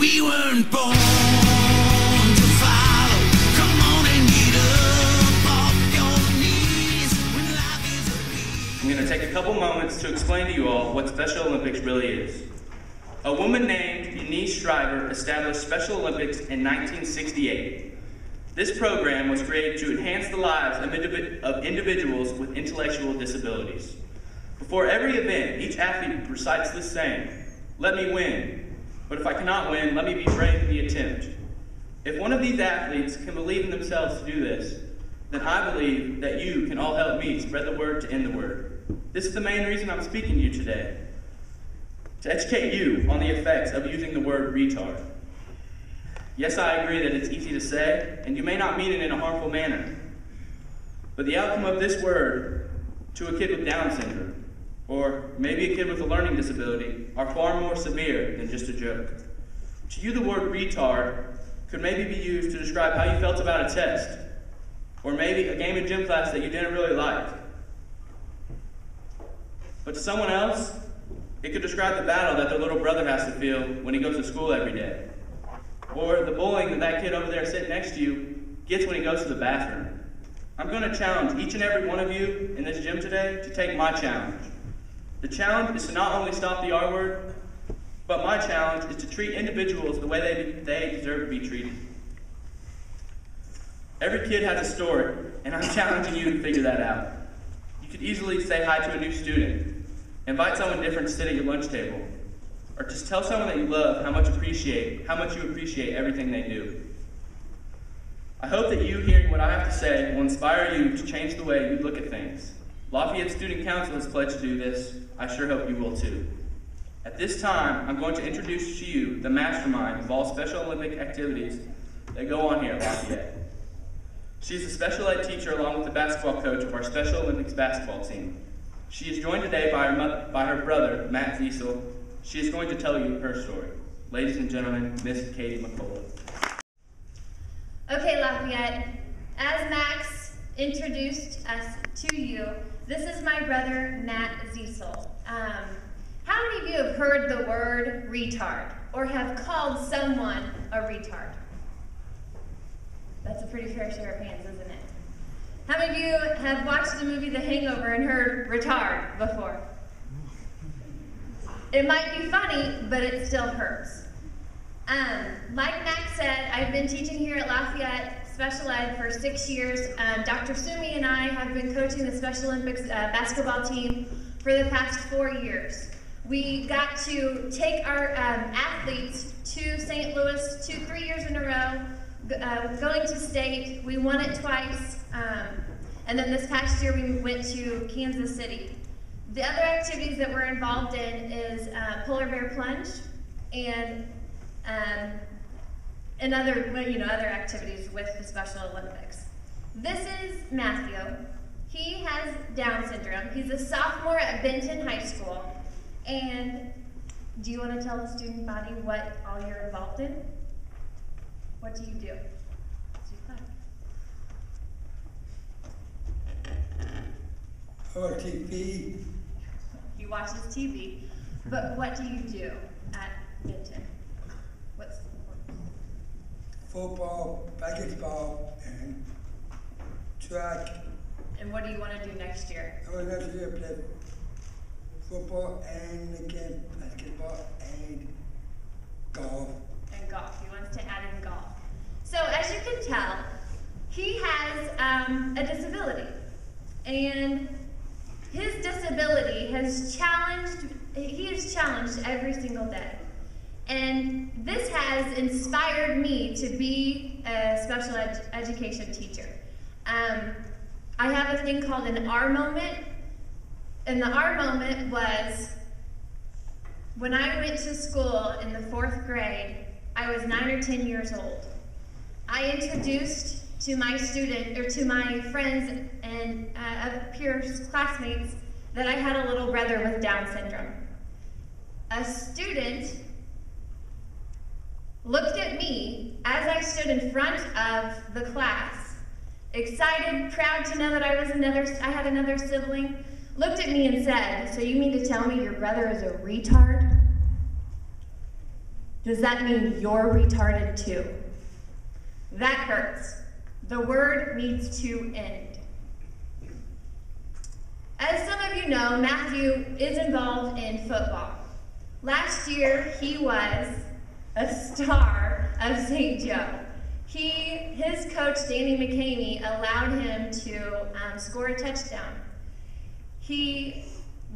We weren't born to follow. Come on and get up off your knees when life is a beat. I'm going to take a couple moments to explain to you all what Special Olympics really is. A woman named Eunice Shriver established Special Olympics in 1968. This program was created to enhance the lives of individuals with intellectual disabilities. Before every event, each athlete recites this saying, "Let me win, but if I cannot win, let me be brave in the attempt." If one of these athletes can believe in themselves to do this, then I believe that you can all help me spread the word to end the word. This is the main reason I'm speaking to you today, to educate you on the effects of using the word retard. Yes, I agree that it's easy to say, and you may not mean it in a harmful manner, but the outcome of this word to a kid with Down syndrome, or maybe a kid with a learning disability, are far more severe than just a joke. To you, the word retard could maybe be used to describe how you felt about a test, or maybe a game in gym class that you didn't really like. But to someone else, it could describe the battle that their little brother has to feel when he goes to school every day, or the bullying that that kid over there sitting next to you gets when he goes to the bathroom. I'm going to challenge each and every one of you in this gym today to take my challenge. The challenge is to not only stop the R word, but my challenge is to treat individuals the way they deserve to be treated. Every kid has a story, and I'm challenging you to figure that out. You could easily say hi to a new student, invite someone different to sit at your lunch table, or just tell someone that you love how much you appreciate everything they do. I hope that you hearing what I have to say will inspire you to change the way you look at things. Lafayette Student Council has pledged to do this. I sure hope you will too. At this time, I'm going to introduce to you the mastermind of all Special Olympic activities that go on here at Lafayette. She's a special ed teacher along with the basketball coach of our Special Olympics basketball team. She is joined today by her brother, Matt Ziesel. She is going to tell you her story. Ladies and gentlemen, Miss Katie McCullough. Okay, Lafayette, as Max introduced us to you, this is my brother, Matt Ziesel. How many of you have heard the word retard, or have called someone a retard? That's a pretty fair share of hands, isn't it? How many of you have watched the movie The Hangover and heard retard before? It might be funny, but it still hurts. Like Max said, I've been teaching here at Lafayette Special Ed for 6 years. Dr. Sumi and I have been coaching the Special Olympics basketball team for the past 4 years. We got to take our athletes to St. Louis 3 years in a row, going to state. We won it twice, and then this past year we went to Kansas City. The other activities that we're involved in is polar bear plunge and other activities with the Special Olympics. This is Matthew. He has Down syndrome. He's a sophomore at Benton High School. And do you want to tell the student body what all you're involved in? What do you do? I watch TV. He watches TV. But what do you do at Benton? What's the sport? Football, basketball, and track. And what do you want to do next year? I want to play football and again basketball and golf. And golf. He wants to add in golf. So as you can tell, he has a disability. And his disability has challenged every single day. And this has inspired me to be a special education teacher. I have a thing called an R moment. And the R moment was when I went to school in the 4th grade. I was 9 or 10 years old. I introduced to my friends and peers, classmates, that I had a little brother with Down syndrome. A student looked at me as I stood in front of the class, excited, proud to know that I had another sibling, looked at me and said, "So you mean to tell me your brother is a retard?" Does that mean you're retarded too? That hurts. The word needs to end. As some of you know, Matthew is involved in football. Last year, he was a star of St. Joe. His coach, Danny McCamey, allowed him to score a touchdown. He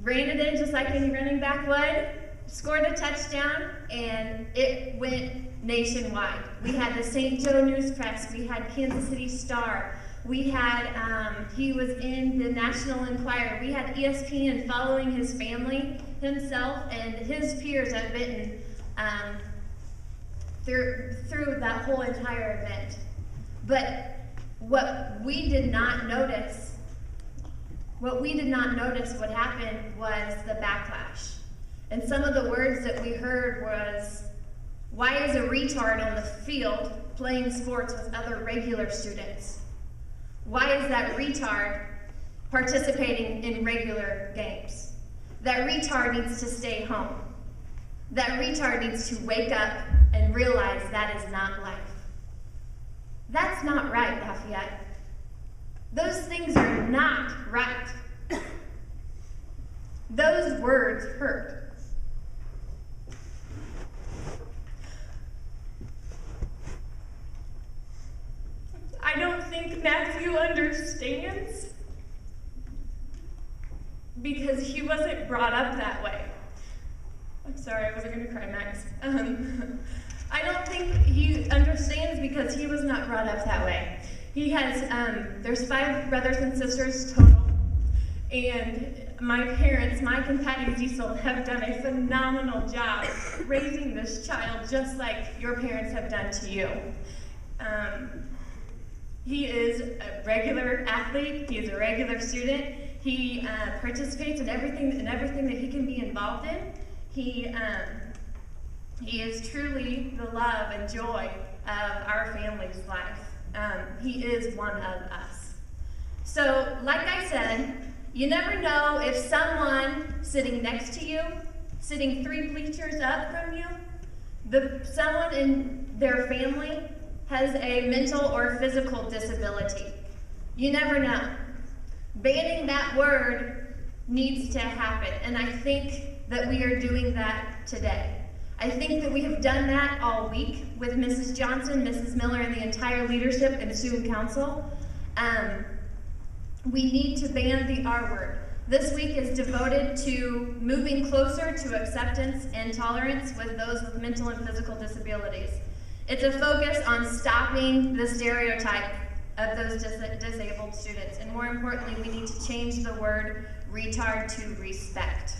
ran it in just like any running back would, scored a touchdown, and it went nationwide. We had the St. Joe News Press, we had Kansas City Star, we had, he was in the National Enquirer, we had ESPN following his family, himself, and his peers at Benton through that whole entire event. But what we did not notice what happened was the backlash. And some of the words that we heard was, why is a retard on the field playing sports with other regular students? Why is that retard participating in regular games? That retard needs to stay home. That retard needs to wake up and realize that is not life. That's not right, Lafayette. Those things are not right. Those words hurt. I don't think Matthew understands because he wasn't brought up that way. I'm sorry, I wasn't going to cry, Max. I don't think he understands because he was not brought up that way. He has, there's 5 brothers and sisters total, and my parents, Mike and Patty Diesel, have done a phenomenal job raising this child just like your parents have done to you. He is a regular athlete, he is a regular student, he participates in everything that he can be involved in. He is truly the love and joy of our family's life. He is one of us. So, like I said, you never know if someone sitting next to you, sitting 3 bleachers up from you, someone in their family has a mental or physical disability. You never know. Banning that word needs to happen, and I think that we are doing that today. I think that we have done that all week with Mrs. Johnson, Mrs. Miller, and the entire leadership and student council. We need to ban the R word. This week is devoted to moving closer to acceptance and tolerance with those with mental and physical disabilities. It's a focus on stopping the stereotype of those disabled students, and more importantly, we need to change the word retard to respect.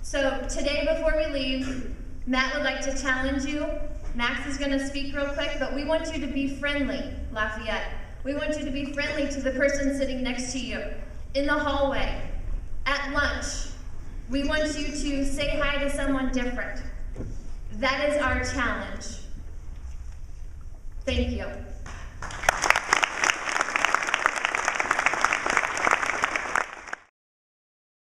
So today, before we leave, Matt would like to challenge you. Max is going to speak real quick, but we want you to be friendly, Lafayette. We want you to be friendly to the person sitting next to you, in the hallway, at lunch. We want you to say hi to someone different. That is our challenge. Thank you.